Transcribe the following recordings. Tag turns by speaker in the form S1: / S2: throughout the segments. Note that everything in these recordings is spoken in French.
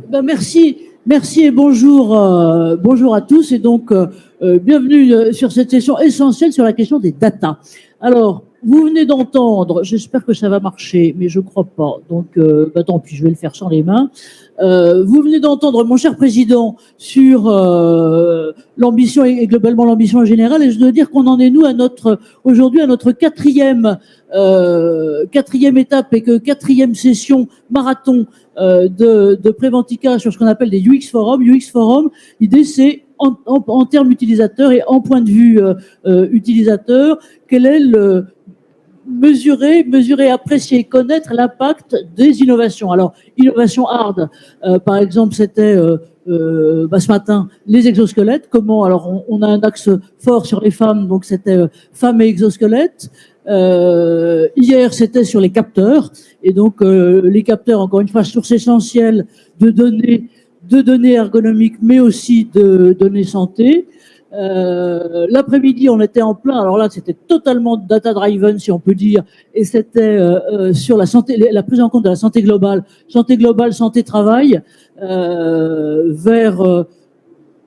S1: Ben merci et bonjour, bonjour à tous et donc bienvenue sur cette session essentielle sur la question des data. Alors, vous venez d'entendre, j'espère que ça va marcher, mais je crois pas, donc tant pis, je vais le faire sans les mains. Vous venez d'entendre mon cher président sur l'ambition et globalement l'ambition en général, et je dois dire qu'on en est nous à aujourd'hui à notre quatrième étape et que quatrième session marathon de Préventica sur ce qu'on appelle des UX Forums. UX Forum, l'idée c'est en termes utilisateurs et en point de vue utilisateur, quel est le mesurer, apprécier, connaître l'impact des innovations. Alors, innovation hard, par exemple, c'était ce matin les exosquelettes. Comment? Alors, on a un axe fort sur les femmes, donc c'était femmes et exosquelettes. Hier, c'était sur les capteurs, et donc les capteurs, encore une fois, source essentielle de données ergonomiques, mais aussi de données santé. L'après-midi, on était en plein. Alors là, c'était totalement data-driven, si on peut dire, et c'était sur la santé, la prise en compte de la santé globale, santé travail, vers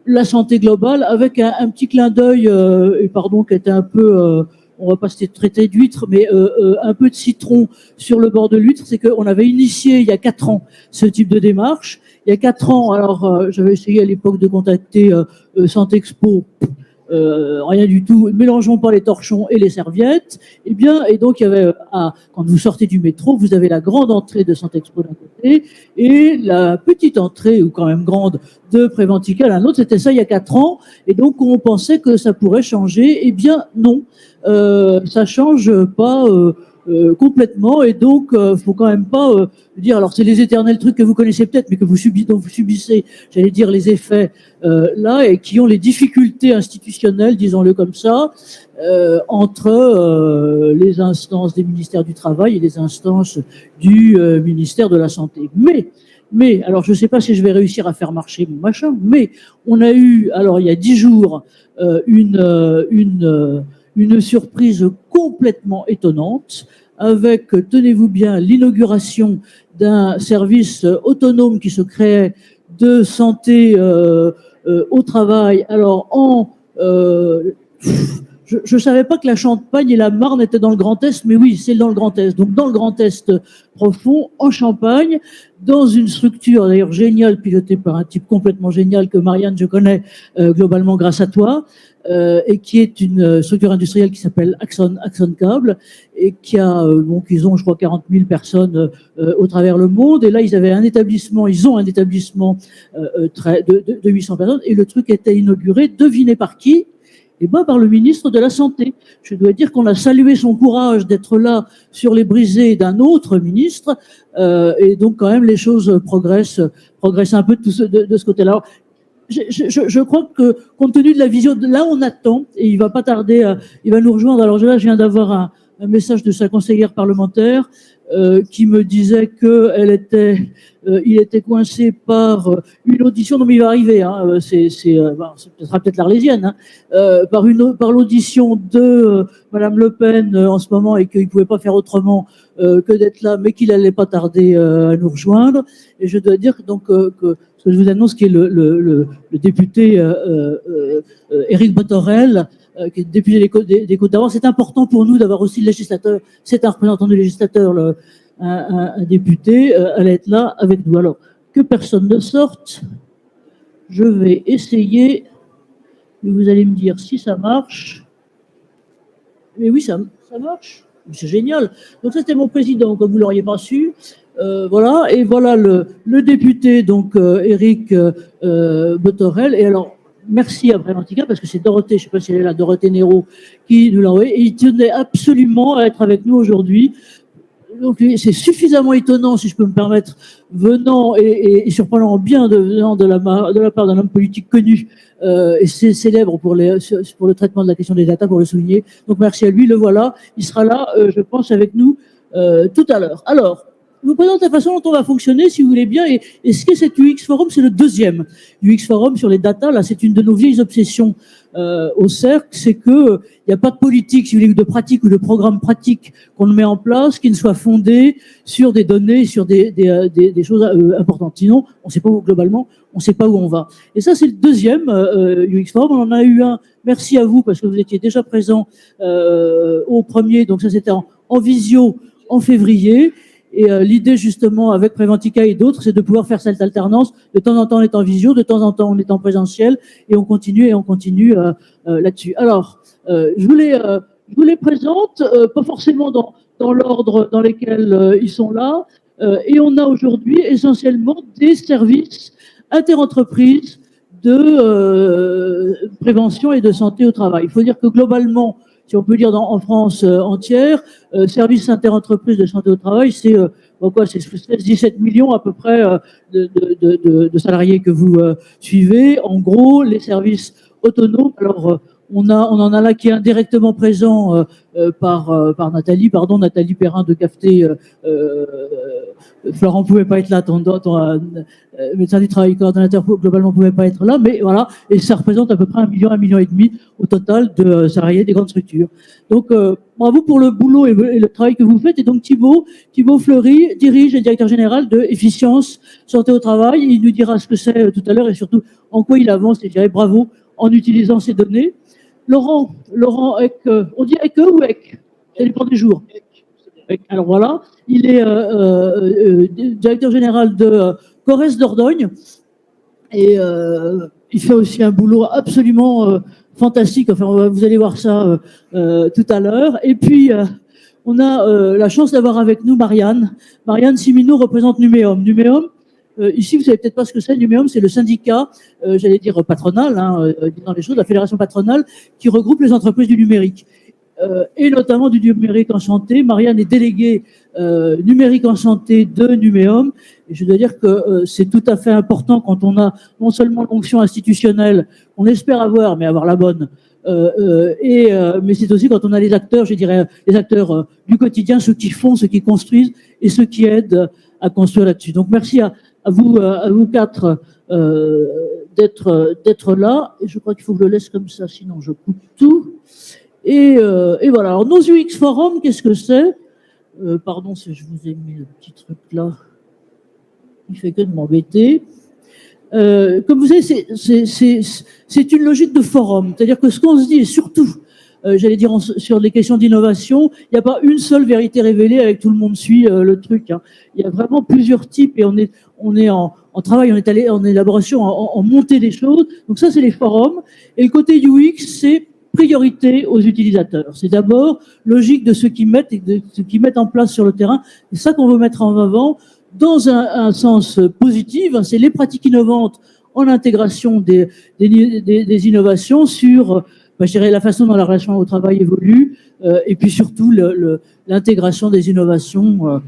S1: la santé globale, avec un petit clin d'œil, et pardon, qui était un peu on va pas se traiter d'huître, mais un peu de citron sur le bord de l'huître, c'est qu'on avait initié il y a 4 ans ce type de démarche. Il y a 4 ans, alors j'avais essayé à l'époque de contacter Santexpo, rien du tout, mélangeons pas les torchons et les serviettes. Et donc il y avait, quand vous sortez du métro, vous avez la grande entrée de Santexpo d'un côté et la petite entrée, ou quand même grande, de Préventica d'un autre. C'était ça il y a 4 ans, et donc on pensait que ça pourrait changer. Eh bien non, ça change pas complètement, et donc faut quand même pas dire, alors c'est les éternels trucs que vous connaissez peut-être, mais dont vous subissez, j'allais dire, les effets là, et qui ont les difficultés institutionnelles, disons-le comme ça, entre les instances des ministères du Travail et les instances du ministère de la Santé. Mais, alors je ne sais pas si je vais réussir à faire marcher mon machin, mais on a eu, alors il y a 10 jours, une surprise complètement étonnante, avec, tenez-vous bien, l'inauguration d'un service autonome qui se créait de santé au travail. Alors, je ne savais pas que la Champagne et la Marne étaient dans le Grand Est, mais oui, c'est dans le Grand Est. Donc, dans le Grand Est profond, en Champagne, dans une structure d'ailleurs géniale, pilotée par un type complètement génial que Marianne, je connais globalement grâce à toi, et qui est une structure industrielle qui s'appelle Axon Cable, et qui a, donc ils ont, je crois, 40 000 personnes au travers le monde. Et là, ils ont un établissement de 800 personnes, et le truc était inauguré, devinez par qui? Et ben, par le ministre de la Santé. Je dois dire qu'on a salué son courage d'être là sur les brisées d'un autre ministre, et donc quand même les choses progressent un peu de ce côté-là. Alors, je crois que, compte tenu de la vision, là on attend, et il va pas tarder, il va nous rejoindre. Alors là, je viens d'avoir un message de sa conseillère parlementaire qui me disait que il était coincé par une audition. Non, mais il va arriver. Hein, ce sera peut-être l'Arlésienne, hein, par l'audition de Madame Le Pen en ce moment, et qu'il pouvait pas faire autrement que d'être là, mais qu'il allait pas tarder à nous rejoindre. Et je dois dire donc que ce que je vous annonce, qui est le député Éric Botorel, qui est député des Côtes d'Armor. C'est important pour nous d'avoir aussi le législateur, c'est un représentant du législateur, un député, allait être là avec nous. Alors, que personne ne sorte, je vais essayer, mais vous allez me dire si ça marche. Mais oui, ça marche. C'est génial. Donc ça, c'était mon président, comme vous ne l'auriez pas su. Voilà, et voilà le député, donc Éric Botorel. Et alors, merci à Préventica, parce que c'est Dorothée, je ne sais pas si elle est là, Dorothée Néraud, qui nous l'a envoyé. Et il tenait absolument à être avec nous aujourd'hui. Donc c'est suffisamment étonnant, si je peux me permettre, venant et surprenant bien venant de la part d'un homme politique connu et c'est célèbre pour le traitement de la question des data, pour le souligner. Donc merci à lui, le voilà. Il sera là, je pense, avec nous tout à l'heure. Alors, je vous présente la façon dont on va fonctionner, si vous voulez bien, et ce qu'est cet UX Forum, c'est le deuxième. UX Forum sur les data, là, c'est une de nos vieilles obsessions au cercle, c'est que il n'y a pas de politique, si vous voulez, de pratique ou de programme pratique qu'on met en place qui ne soit fondé sur des données, sur des choses importantes. Sinon, on ne sait pas où, globalement, on ne sait pas où on va. Et ça, c'est le deuxième UX Forum. On en a eu un, merci à vous, parce que vous étiez déjà présent au premier, donc ça c'était en visio en février. Et l'idée justement avec Préventica et d'autres, c'est de pouvoir faire cette alternance. De temps en temps on est en visio, de temps en temps on est en présentiel, et on continue là-dessus. Alors, je vous les présente, pas forcément dans l'ordre dans lequel ils sont là. Et on a aujourd'hui essentiellement des services interentreprises de prévention et de santé au travail. Il faut dire que globalement, si on peut dire en France entière, services interentreprises de santé au travail, c'est quoi, c'est 16-17 millions à peu près de salariés que vous suivez. En gros, les services autonomes. Alors, on en a là qui est indirectement présent par Nathalie Perrin de Cafeté. Florent pouvait pas être là, ton médecin du travail coordonnateur globalement pouvait pas être là, mais voilà, et ça représente à peu près 1 million et demi au total de salariés des grandes structures. Donc bravo pour le boulot et le travail que vous faites. Et donc Thibaut Fleury dirige et directeur général de Efficience Santé au Travail. Il nous dira ce que c'est tout à l'heure et surtout en quoi il avance, et je dirais bravo en utilisant ces données. Laurent Eck, on dit Eck ou Eck? Ça dépend des jours. Alors voilà, il est directeur général de Corrèze Dordogne, et il fait aussi un boulot absolument fantastique. Enfin, vous allez voir ça tout à l'heure. Et puis on a la chance d'avoir avec nous Marianne Simineau représente Numéum. Ici, vous savez peut-être pas ce que c'est. Numéum, c'est le syndicat, j'allais dire patronal, dans les choses, la fédération patronale qui regroupe les entreprises du numérique. Et notamment du numérique en santé. Marianne est déléguée numérique en santé de Numéum. Et je dois dire que c'est tout à fait important quand on a non seulement l'onction institutionnelle, qu'on espère avoir, mais avoir la bonne, mais c'est aussi quand on a les acteurs, je dirais, les acteurs du quotidien, ceux qui font, ceux qui construisent et ceux qui aident à construire là-dessus. Donc merci à vous quatre d'être là. Et je crois qu'il faut que je le laisse comme ça, sinon je coupe tout. Et voilà. Alors, nos UX Forum, qu'est-ce que c'est? Pardon si je vous ai mis le petit truc là. Il fait que de m'embêter. Comme vous savez, c'est une logique de forum. C'est-à-dire que ce qu'on se dit, et surtout, j'allais dire sur les questions d'innovation, il n'y a pas une seule vérité révélée avec tout le monde suit le truc. Hein. Il y a vraiment plusieurs types, et on est en travail, on est allé en élaboration, en montée des choses. Donc ça, c'est les forums. Et le côté UX, c'est priorité aux utilisateurs. C'est d'abord logique de ceux qui mettent en place sur le terrain. C'est ça qu'on veut mettre en avant dans un sens positif. C'est les pratiques innovantes en intégration des innovations sur, je dirais, la façon dont la relation au travail évolue, et puis surtout l'intégration des innovations,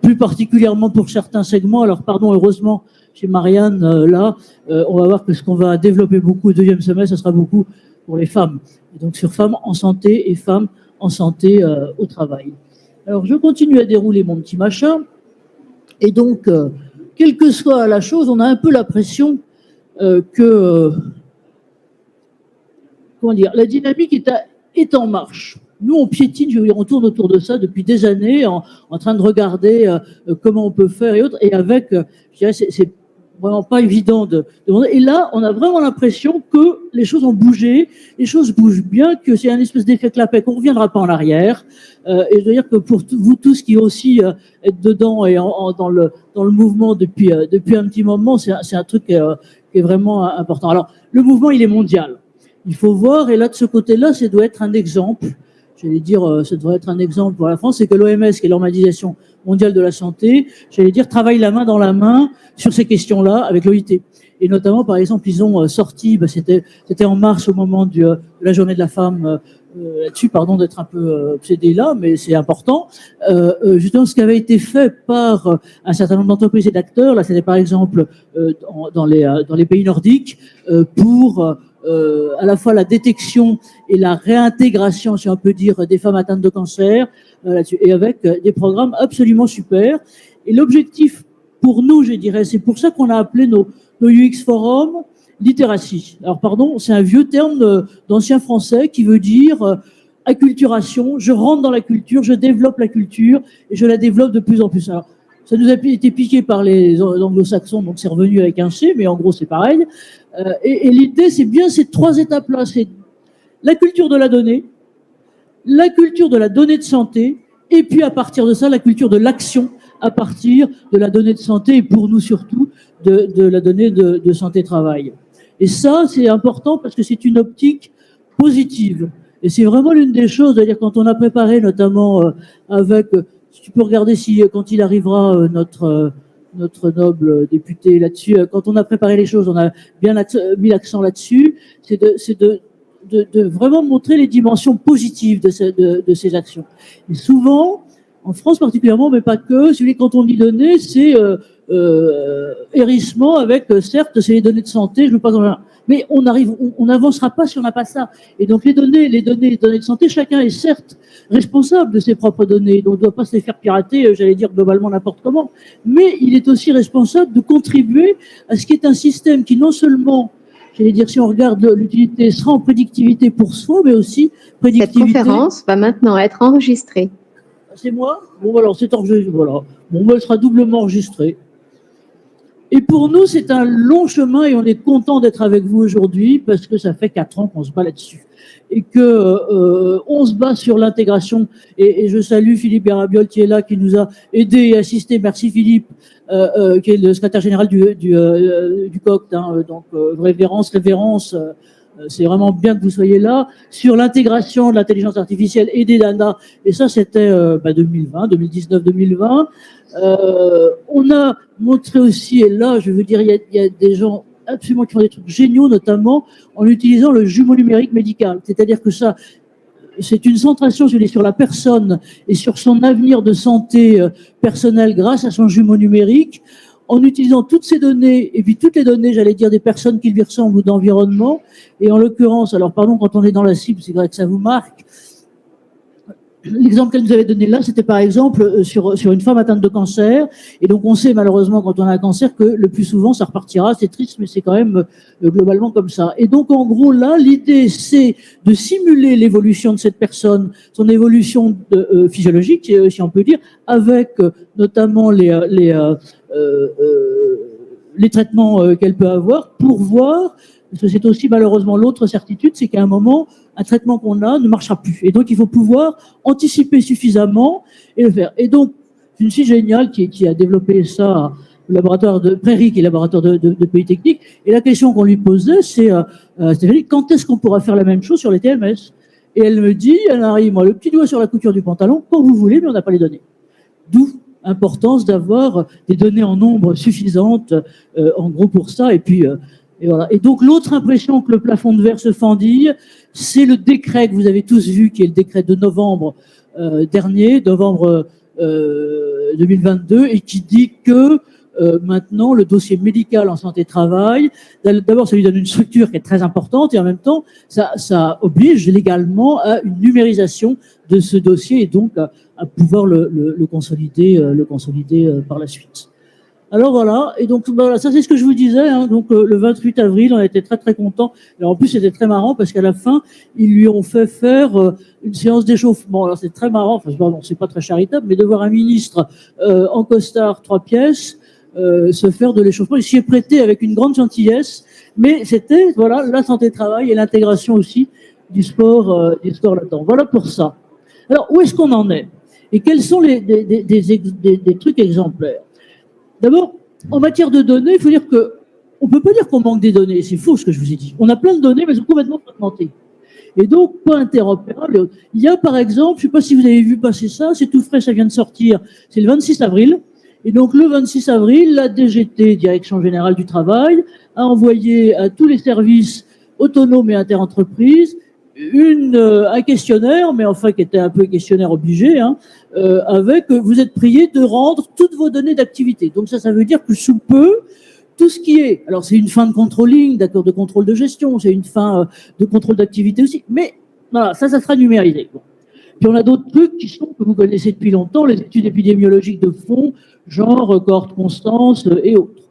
S1: plus particulièrement pour certains segments. Alors pardon, heureusement, chez Marianne, là, on va voir que ce qu'on va développer beaucoup au deuxième semestre, ce sera beaucoup pour les femmes. Et donc sur femmes en santé et femmes en santé au travail. Alors je continue à dérouler mon petit machin. Et donc, quelle que soit la chose, on a un peu l'impression que, comment dire, la dynamique est en marche. Nous, on piétine, je veux dire, on tourne autour de ça depuis des années, en train de regarder comment on peut faire et autres. Et avec, je dirais, c'est vraiment pas évident de demander. Et là, on a vraiment l'impression que les choses ont bougé, les choses bougent bien, que c'est un espèce d'effet clapet, qu'on ne reviendra pas en arrière. Et je veux dire que pour vous tous qui aussi êtes dedans et dans le mouvement depuis un petit moment, c'est un truc qui est vraiment important. Alors, le mouvement, il est mondial. Il faut voir, et là, de ce côté-là, ça doit être un exemple. J'allais dire, ça devrait être un exemple pour la France, c'est que l'OMS, qui est l'Organisation mondiale de la santé, j'allais dire, travaille la main dans la main sur ces questions-là avec l'OIT. Et notamment, par exemple, ils ont sorti, c'était en mars au moment de la journée de la femme, là-dessus, pardon d'être un peu obsédé là, mais c'est important. Justement, ce qui avait été fait par un certain nombre d'entreprises et d'acteurs, là, c'était par exemple dans les pays nordiques, pour à la fois la détection et la réintégration, si on peut dire, des femmes atteintes de cancer, là-dessus, et avec des programmes absolument super. Et l'objectif pour nous, je dirais, c'est pour ça qu'on a appelé nos UX Forums littératie. Alors pardon, c'est un vieux terme d'ancien français qui veut dire acculturation. Je rentre dans la culture, je développe la culture et je la développe de plus en plus. Alors, ça nous a été piqué par les anglo-saxons, donc c'est revenu avec un C, mais en gros c'est pareil. Et l'idée, c'est bien ces trois étapes-là. C'est la culture de la donnée, la culture de la donnée de santé, et puis à partir de ça, la culture de l'action à partir de la donnée de santé, et pour nous surtout, de la donnée de santé-travail. Et ça, c'est important parce que c'est une optique positive. Et c'est vraiment l'une des choses, c'est-à-dire quand on a préparé notamment avec, si tu peux regarder si quand il arrivera notre noble député là-dessus, quand on a préparé les choses, on a bien mis l'accent là-dessus, c'est de vraiment montrer les dimensions positives de ces actions. Et souvent, en France particulièrement, mais pas que, quand on dit données, c'est hérissement avec, certes, c'est les données de santé, je veux pas mais on n'avancera pas si on n'a pas ça. Et donc les données de santé, chacun est certes responsable de ses propres données, donc on ne doit pas se les faire pirater, j'allais dire globalement n'importe comment, mais il est aussi responsable de contribuer à ce qui est un système qui non seulement, j'allais dire, si on regarde l'utilité, sera en prédictivité pour soi, mais aussi prédictivité.
S2: Cette conférence va maintenant être enregistrée.
S1: C'est moi? Bon, alors c'est enregistré, voilà. Bon, elle sera doublement enregistrée. Et pour nous, c'est un long chemin et on est content d'être avec vous aujourd'hui parce que ça fait 4 ans qu'on se bat là-dessus. Et que on se bat sur l'intégration. Et je salue Philippe Bérabiol qui est là, qui nous a aidé et assisté. Merci Philippe, qui est le secrétaire général du COCT. Hein, donc révérence. C'est vraiment bien que vous soyez là. Sur l'intégration de l'intelligence artificielle et des data. Et ça, c'était 2019, 2020. On a montré aussi, et là, je veux dire, il y a des gens absolument qui font des trucs géniaux, notamment en utilisant le jumeau numérique médical. C'est-à-dire que ça, c'est une centration sur la personne et sur son avenir de santé personnelle grâce à son jumeau numérique, en utilisant toutes ces données, et puis toutes les données, j'allais dire, des personnes qui lui ressemblent ou d'environnement. Et en l'occurrence, alors pardon, quand on est dans la cible, c'est vrai que ça vous marque. L'exemple qu'elle nous avait donné là, c'était par exemple sur une femme atteinte de cancer. Et donc on sait malheureusement quand on a un cancer que le plus souvent ça repartira. C'est triste, mais c'est quand même globalement comme ça. Et donc en gros là, l'idée c'est de simuler l'évolution de cette personne, son évolution physiologique, si on peut dire, avec notamment les traitements qu'elle peut avoir pour voir. Parce que c'est aussi malheureusement l'autre certitude, c'est qu'à un moment, un traitement qu'on a ne marchera plus. Et donc, il faut pouvoir anticiper suffisamment et le faire. Et donc, c'est une fille géniale qui a développé ça au laboratoire de Prairie, qui est le laboratoire de Polytechnique. Et la question qu'on lui posait, c'est, Stéphanie, quand est-ce qu'on pourra faire la même chose sur les TMS? Et elle me dit, elle arrive, moi, le petit doigt sur la couture du pantalon, quand vous voulez, mais on n'a pas les données. D'où l'importance d'avoir des données en nombre suffisantes, en gros, pour ça. Et puis, et voilà. Et donc, l'autre impression que le plafond de verre se fendille, c'est le décret que vous avez tous vu, qui est le décret de novembre dernier, novembre 2022, et qui dit que maintenant, le dossier médical en santé-travail, d'abord, ça lui donne une structure qui est très importante, et en même temps, ça oblige légalement à une numérisation de ce dossier, et donc à pouvoir le consolider par la suite. Alors voilà, et donc voilà, ça c'est ce que je vous disais, hein. Donc le 28 avril, on a été très très contents, et en plus c'était très marrant parce qu'à la fin, ils lui ont fait faire une séance d'échauffement. Alors c'est très marrant, enfin bon, c'est pas très charitable, mais de voir un ministre en costard 3 pièces se faire de l'échauffement, il s'y est prêté avec une grande gentillesse, mais c'était voilà la santé-travail et l'intégration aussi du sport là-dedans. Voilà pour ça. Alors où est-ce qu'on en est? Et quels sont des trucs exemplaires? D'abord, en matière de données, il faut dire que on peut pas dire qu'on manque des données. C'est faux ce que je vous ai dit. On a plein de données, mais elles sont complètement fragmentées. Et donc, pas interopérables. Il y a, par exemple, je sais pas si vous avez vu passer ça, c'est tout frais, ça vient de sortir. C'est le 26 avril. Et donc, le 26 avril, la DGT, Direction Générale du Travail, a envoyé à tous les services autonomes et interentreprises un questionnaire, mais enfin qui était un peu questionnaire obligé, hein, avec vous êtes prié de rendre toutes vos données d'activité. Donc ça veut dire que sous peu, tout ce qui est, alors c'est une fin de controlling, d'accord, de contrôle de gestion, c'est une fin de contrôle d'activité aussi, mais voilà, ça sera numérisé. Bon. Puis on a d'autres trucs qui sont, que vous connaissez depuis longtemps, les études épidémiologiques de fond, genre cohorte constance et autres.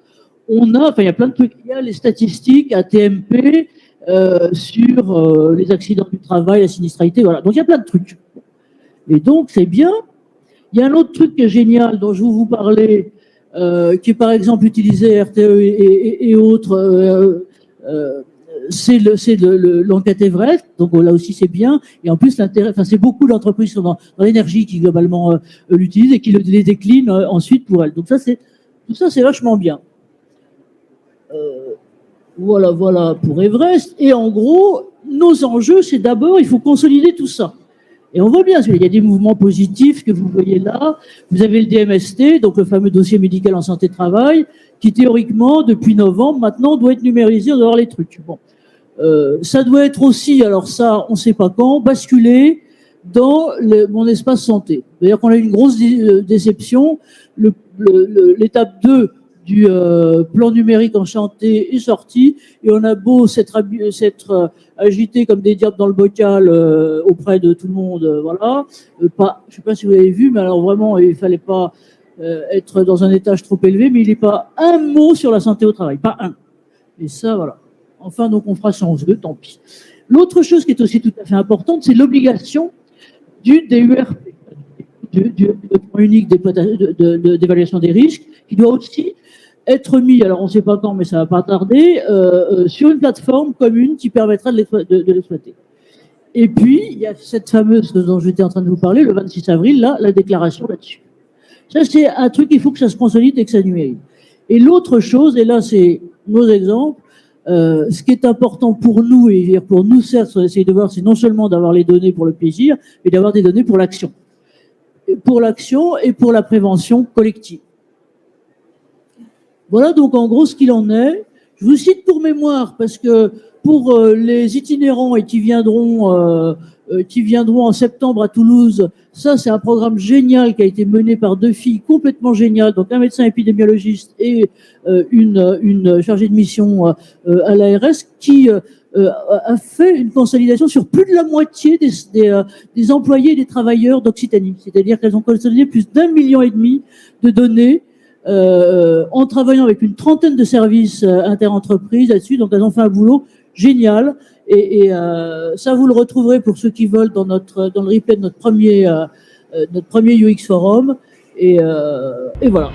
S1: On a, enfin il y a plein de trucs, il y a les statistiques ATMP sur les accidents du travail, la sinistralité, voilà. Donc il y a plein de trucs. Et donc c'est bien. Il y a un autre truc qui est génial dont je vais vous parler, qui est par exemple utilisé RTE et autres, c'est l'enquête Everest, donc là aussi c'est bien, et en plus l'intérêt, enfin c'est beaucoup d'entreprises qui sont dans l'énergie qui globalement l'utilisent et qui les déclinent ensuite pour elles. Donc ça tout ça c'est vachement bien. Voilà pour Everest. Et en gros, nos enjeux, c'est d'abord, il faut consolider tout ça. Et on voit bien, il y a des mouvements positifs que vous voyez là. Vous avez le DMST, donc le fameux dossier médical en santé-travail, qui théoriquement, depuis novembre, maintenant, doit être numérisé, on doit avoir les trucs. Bon. Ça doit être aussi, alors ça, on ne sait pas quand, basculé dans mon espace santé. D'ailleurs, qu'on a eu une grosse déception, l'étape 2 du plan numérique en santé est sorti, et on a beau s'être agité comme des diables dans le bocal auprès de tout le monde, voilà. Pas, je ne sais pas si vous avez vu, mais alors vraiment, il ne fallait pas être dans un étage trop élevé, mais il n'est pas un mot sur la santé au travail, pas un. Et ça, voilà. Enfin, donc on fera sans eux, tant pis. L'autre chose qui est aussi tout à fait importante, c'est l'obligation du DURP, du document unique d'évaluation des risques, qui doit aussi être mis, alors on ne sait pas quand, mais ça ne va pas tarder, sur une plateforme commune qui permettra de l'exploiter. Et puis, il y a cette fameuse dont j'étais en train de vous parler, le 26 avril, là, la déclaration là-dessus. Ça, c'est un truc, il faut que ça se consolide et que ça numérise. Et l'autre chose, et là, c'est nos exemples, ce qui est important pour nous, et pour nous, certes, on essaye de voir, c'est non seulement d'avoir les données pour le plaisir, mais d'avoir des données pour l'action. Pour l'action et pour la prévention collective. Voilà donc en gros ce qu'il en est. Je vous cite pour mémoire parce que pour les itinérants et qui viendront en septembre à Toulouse, ça c'est un programme génial qui a été mené par deux filles complètement géniales, donc un médecin épidémiologiste et une chargée de mission à l'ARS qui a fait une consolidation sur plus de la moitié des employés et des travailleurs d'Occitanie. C'est-à-dire qu'elles ont consolidé plus d'1,5 million de données en travaillant avec une trentaine de services interentreprises là-dessus. Donc elles ont fait un boulot génial et ça vous le retrouverez pour ceux qui veulent dans le replay de notre premier UX Forum et voilà.